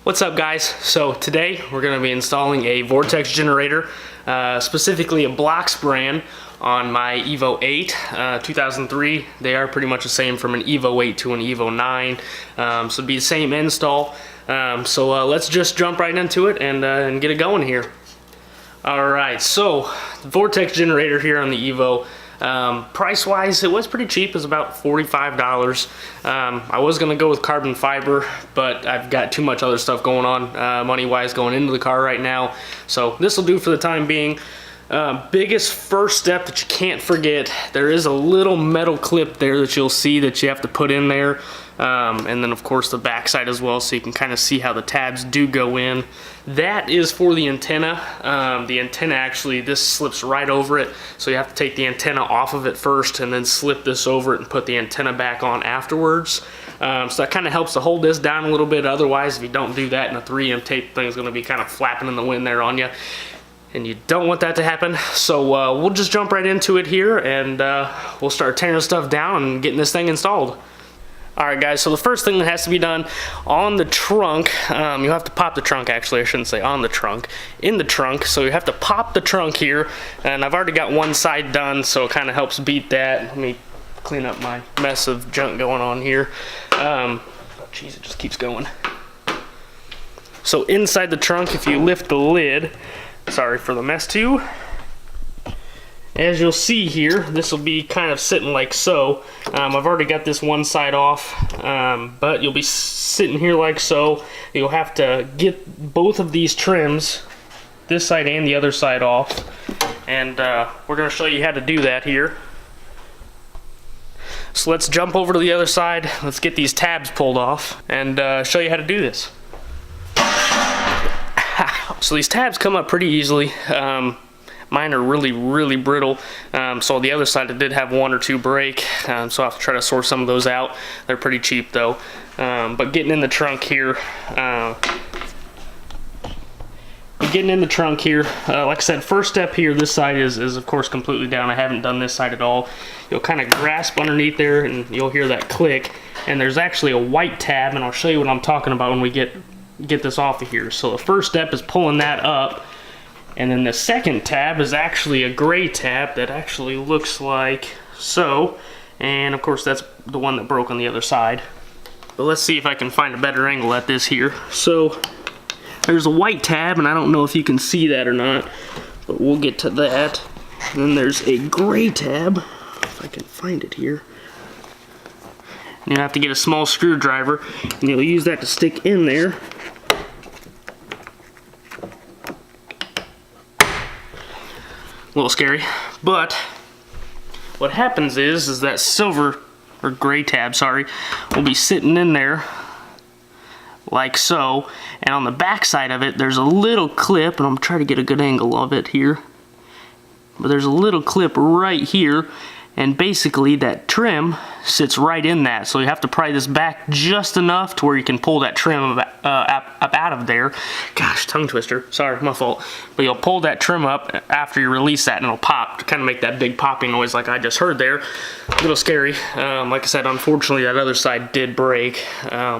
What's up, guys? So today we're going to be installing a Vortex generator, specifically a Blocks brand, on my EVO 8 2003. They are pretty much the same from an EVO 8 to an EVO 9, so it'd be the same install. So let's just jump right into it and get it going here. Alright, so the Vortex generator here on the EVO, price wise it was pretty cheap. It was about $45. I was gonna go with carbon fiber, but I've got too much other stuff going on money wise going into the car right now, so this will do for the time being. Biggest first step that you can't forget, there is a little metal clip there that you'll see that you have to put in there, and then of course the back side as well, so you can kind of see how the tabs do go in. That is for the antenna. The antenna actually, this slips right over it, so you have to take the antenna off of it first and then slip this over it and put the antenna back on afterwards. So that kind of helps to hold this down a little bit. Otherwise, if you don't do that, and a 3M tape thing is going to be kind of flapping in the wind there on you, and you don't want that to happen. So we'll just jump right into it here, and we'll start tearing stuff down and getting this thing installed. Alright guys, so the first thing that has to be done on the trunk, you have to pop the trunk, actually I shouldn't say on the trunk, in the trunk. So you have to pop the trunk here, and I've already got one side done, so it kind of helps beat that. Let me clean up my mess of junk going on here. Jeez, it just keeps going. So inside the trunk, if you lift the lid, sorry for the mess too, as you'll see here, this will be kind of sitting like so. I've already got this one side off, but you'll be sitting here like so. You'll have to get both of these trims, this side and the other side, off, and we're going to show you how to do that here. So let's jump over to the other side, let's get these tabs pulled off, and show you how to do this. So these tabs come up pretty easily. Mine are really brittle, so the other side it did have one or two break, so I'll have to try to sort some of those out. They're pretty cheap though. But getting in the trunk here, like I said, first step here, this side is of course completely down. I haven't done this side at all. You'll kind of grasp underneath there and you'll hear that click, and there's actually a white tab, and I'll show you what I'm talking about when we get this off of here. So the first step is pulling that up, and then the second tab is actually a gray tab that actually looks like so, and of course that's the one that broke on the other side. But let's see if I can find a better angle at this here. So there's a white tab, and I don't know if you can see that or not, but we'll get to that. And then there's a gray tab, if I can find it here. And you'll have to get a small screwdriver, and you'll use that to stick in there. A little scary, but what happens is that silver, or gray tab, sorry, will be sitting in there like so, and on the back side of it there's a little clip, and I'm trying to get a good angle of it here, but there's a little clip right here, and basically that trim sits right in that, so you have to pry this back just enough to where you can pull that trim up out of there. Gosh, tongue twister, sorry, my fault. But you'll pull that trim up after you release that, and it'll pop to kind of make that big popping noise like I just heard there. A little scary. Like I said, unfortunately that other side did break,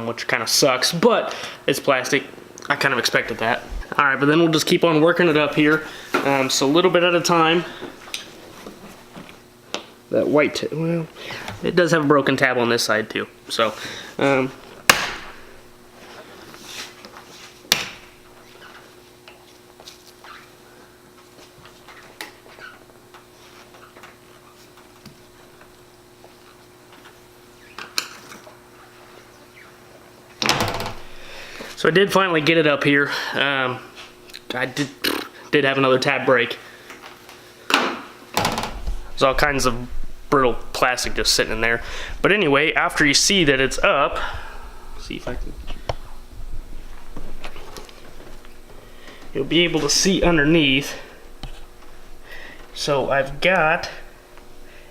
which kind of sucks, but it's plastic. I kind of expected that. Alright, but then we'll just keep on working it up here, so a little bit at a time. That white, well, it does have a broken tab on this side too, so I did finally get it up here. I did have another tab break. There's all kinds of brittle plastic just sitting in there. But anyway, after you see that it's up, see if I can, you'll be able to see underneath. So I've got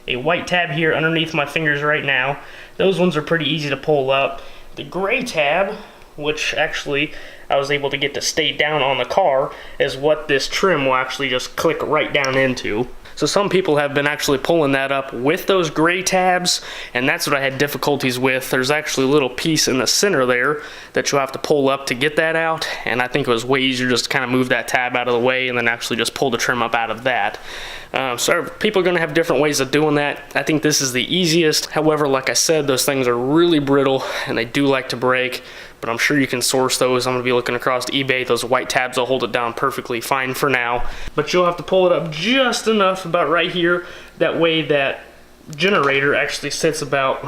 a white tab here underneath my fingers right now. Those ones are pretty easy to pull up. The gray tab, which actually I was able to get to stay down on the car, is what this trim will actually just click right down into. So some people have been actually pulling that up with those gray tabs, and that's what I had difficulties with. There's actually a little piece in the center there that you'll have to pull up to get that out, and I think it was way easier just to kind of move that tab out of the way and then actually just pull the trim up out of that. So people are going to have different ways of doing that. I think this is the easiest. However, like I said, those things are really brittle and they do like to break, but I'm sure you can source those. I'm going to be looking across eBay. Those white tabs will hold it down perfectly fine for now, but you'll have to pull it up just enough, about right here. That way that generator actually sits about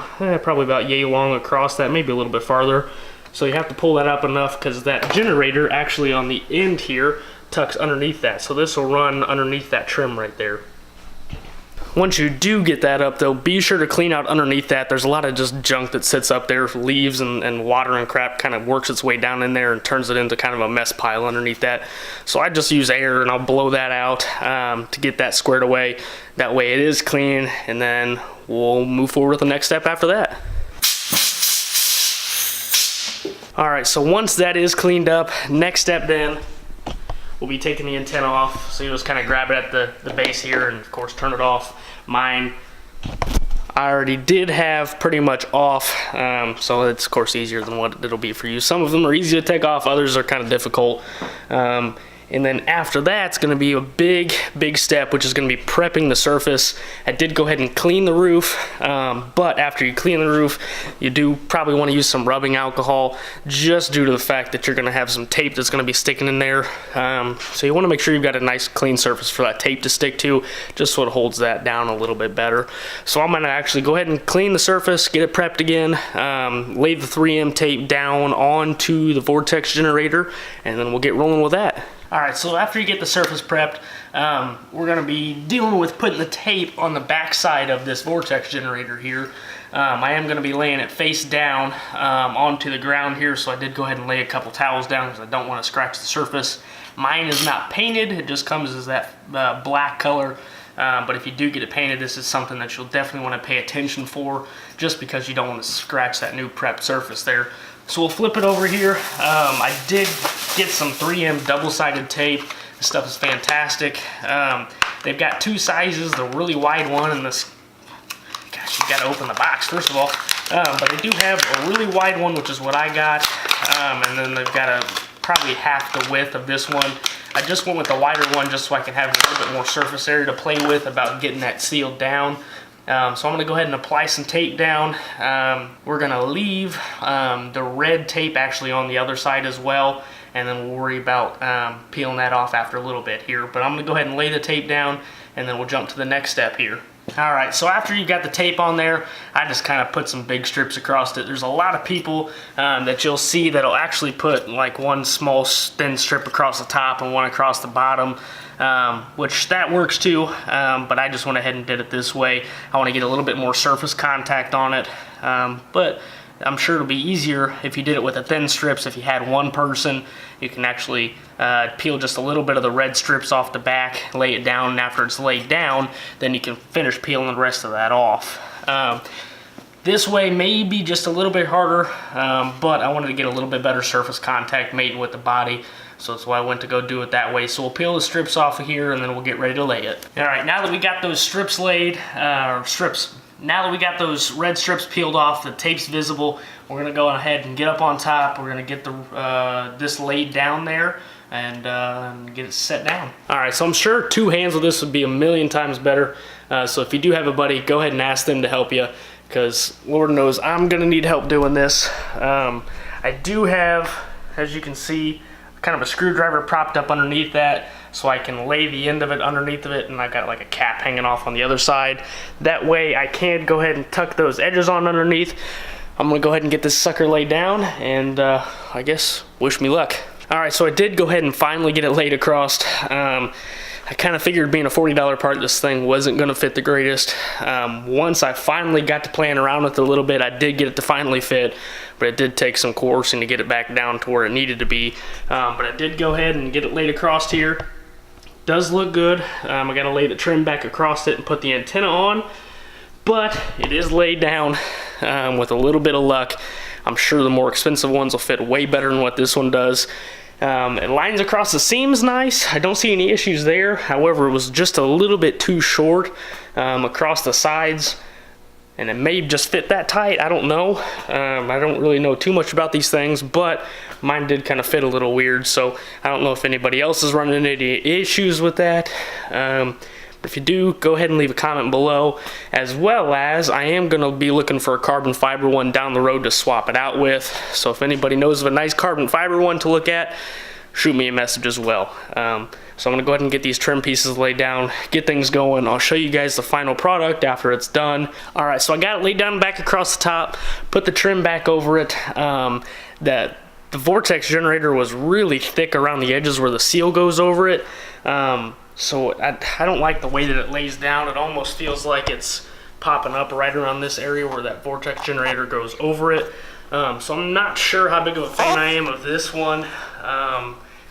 probably about yay long across that, maybe a little bit farther. So you have to pull that up enough because that generator actually on the end here tucks underneath that, so this will run underneath that trim right there. Once you do get that up though, be sure to clean out underneath that. There's a lot of just junk that sits up there, leaves and water and crap kind of works its way down in there and turns it into kind of a mess pile underneath that. So I just use air and I'll blow that out to get that squared away. That way it is clean, and then we'll move forward with the next step after that. Alright, so once that is cleaned up, next step then, we'll be taking the antenna off. So you just kind of grab it at the base here and of course turn it off. Mine, I already did have pretty much off, so it's of course easier than what it'll be for you. Some of them are easy to take off, others are kind of difficult. And then after that, it's going to be a big step, which is going to be prepping the surface. I did go ahead and clean the roof, but after you clean the roof, you do probably want to use some rubbing alcohol, just due to the fact that you're going to have some tape that's going to be sticking in there. So you want to make sure you've got a nice clean surface for that tape to stick to, just so it holds that down a little bit better. So I'm going to actually go ahead and clean the surface, get it prepped again, lay the 3M tape down onto the Vortex generator, and then we'll get rolling with that. Alright, so after you get the surface prepped, we're going to be dealing with putting the tape on the back side of this Vortex generator here. I am going to be laying it face down onto the ground here, so I did go ahead and lay a couple towels down because I don't want to scratch the surface. Mine is not painted, it just comes as that black color. But if you do get it painted, this is something that you'll definitely want to pay attention for, just because you don't want to scratch that new prepped surface there. So we'll flip it over here. I did get some 3M double-sided tape. This stuff is fantastic. They've got two sizes, the really wide one and this, gosh, you gotta open the box first of all. But they do have a really wide one, which is what I got. And then they've got probably half the width of this one. I just went with the wider one just so I can have a little bit more surface area to play with about getting that sealed down. So I'm going to go ahead and apply some tape down. We're going to leave the red tape actually on the other side as well, and then we'll worry about peeling that off after a little bit here. But I'm going to go ahead and lay the tape down, and then we'll jump to the next step here. Alright, so after you got the tape on there, I just kind of put some big strips across it. There's a lot of people that you'll see that'll actually put like one small thin strip across the top and one across the bottom, which that works too, but I just went ahead and did it this way. I want to get a little bit more surface contact on it, but I'm sure it'll be easier if you did it with the thin strips. If you had one person, you can actually peel just a little bit of the red strips off the back, lay it down, and after it's laid down, then you can finish peeling the rest of that off. This way may be just a little bit harder, but I wanted to get a little bit better surface contact mating with the body, so that's why I went to go do it that way. So we'll peel the strips off of here, and then we'll get ready to lay it. Alright, now that we got those strips laid, now that we got those red strips peeled off, the tape's visible, we're going to go ahead and get up on top. We're going to get this laid down there and get it set down. Alright, so I'm sure two hands with this would be a million times better. So if you do have a buddy, go ahead and ask them to help you, because Lord knows I'm going to need help doing this. I do have, as you can see, kind of a screwdriver propped up underneath that, so I can lay the end of it underneath of it, and I've got like a cap hanging off on the other side. That way I can go ahead and tuck those edges on underneath. I'm gonna go ahead and get this sucker laid down, and I guess wish me luck. Alright, so I did go ahead and finally get it laid across. I kind of figured being a $40 part, this thing wasn't going to fit the greatest. Once I finally got to playing around with it a little bit, I did get it to finally fit, but it did take some coercing to get it back down to where it needed to be. But I did go ahead and get it laid across here. Does look good. I got to lay the trim back across it and put the antenna on, but it is laid down with a little bit of luck. I'm sure the more expensive ones will fit way better than what this one does. It lines across the seams nice. I don't see any issues there. However, it was just a little bit too short across the sides, and it may just fit that tight. I don't know. I don't really know too much about these things, but mine did kind of fit a little weird, so I don't know if anybody else is running any issues with that. But if you do, go ahead and leave a comment below, as well as I am going to be looking for a carbon fiber one down the road to swap it out with. So if anybody knows of a nice carbon fiber one to look at, shoot me a message as well. So I'm going to go ahead and get these trim pieces laid down, get things going. I'll show you guys the final product after it's done. All right, so I got it laid down back across the top, put the trim back over it. The Vortex generator was really thick around the edges where the seal goes over it. So I don't like the way that it lays down. It almost feels like it's popping up right around this area where that Vortex generator goes over it. So I'm not sure how big of a fan I am of this one.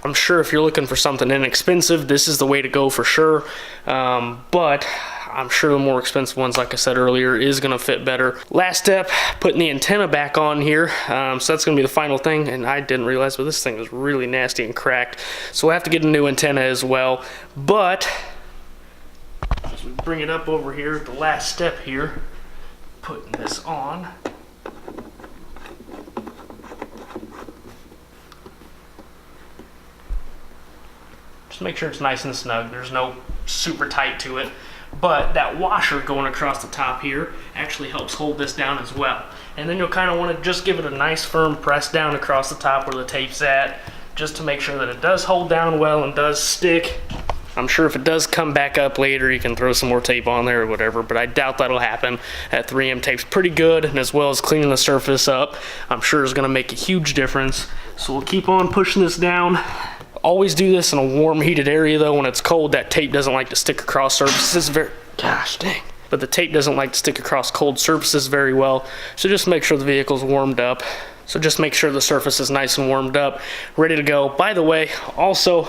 I'm sure if you're looking for something inexpensive, this is the way to go for sure. But I'm sure the more expensive ones, like I said earlier, is going to fit better. Last step, putting the antenna back on here. So that's going to be the final thing. And I didn't realize, but this thing is really nasty and cracked. So we'll have to get a new antenna as well. But as we bring it up over here, the last step here, putting this on. Just make sure it's nice and snug. There's no super tight to it. But that washer going across the top here actually helps hold this down as well. And then you'll kind of want to just give it a nice firm press down across the top where the tape's at, just to make sure that it does hold down well and does stick. I'm sure if it does come back up later, you can throw some more tape on there or whatever, but I doubt that'll happen. That 3M tape's pretty good, and as well as cleaning the surface up, I'm sure is going to make a huge difference. So we'll keep on pushing this down. Always do this in a warm, heated area though. When it's cold, that tape doesn't like to stick across surfaces gosh dang. But the tape doesn't like to stick across cold surfaces very well. So just make sure the vehicle's warmed up. So just make sure the surface is nice and warmed up, ready to go. By the way, also,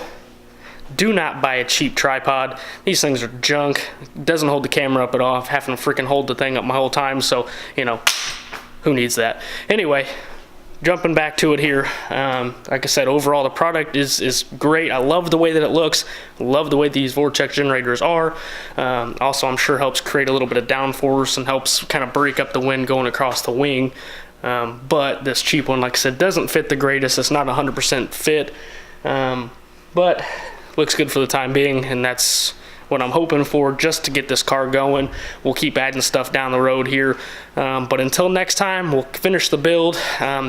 do not buy a cheap tripod. These things are junk. It doesn't hold the camera up at all. I'm having to freaking hold the thing up my whole time, so, you know, who needs that? Anyway, jumping back to it here, like I said, overall the product is great. I love the way that it looks. Love the way these Vortex generators are. Also, I'm sure helps create a little bit of downforce and helps kind of break up the wind going across the wing. But this cheap one, like I said, doesn't fit the greatest. It's not 100% fit, but looks good for the time being, and that's what I'm hoping for just to get this car going. We'll keep adding stuff down the road here, but until next time, we'll finish the build,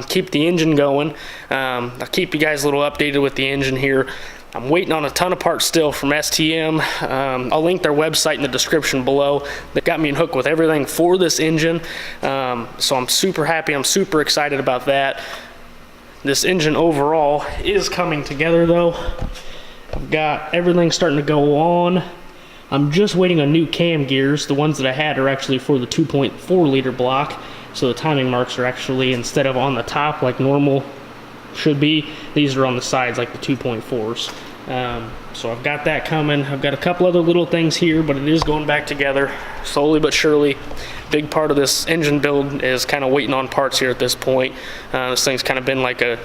keep the engine going. I'll keep you guys a little updated with the engine here. I'm waiting on a ton of parts still from STM. I'll link their website in the description below. They got me in hook with everything for this engine, so I'm super happy. I'm super excited about that. This engine overall is coming together though. I've got everything starting to go on. I'm just waiting on new cam gears. The ones that I had are actually for the 2.4 liter block. So the timing marks are actually, instead of on the top like normal should be, these are on the sides like the 2.4s. So I've got that coming. I've got a couple other little things here, but it is going back together slowly but surely. Big part of this engine build is kind of waiting on parts here at this point. This thing's kind of been like a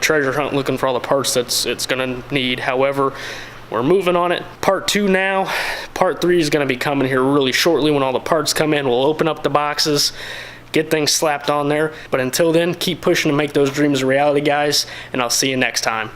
treasure hunt looking for all the parts it's gonna need. However, we're moving on it. Part 2 now. Part 3 is gonna be coming here really shortly when all the parts come in. We'll open up the boxes, get things slapped on there. But until then, keep pushing to make those dreams a reality, guys, and I'll see you next time.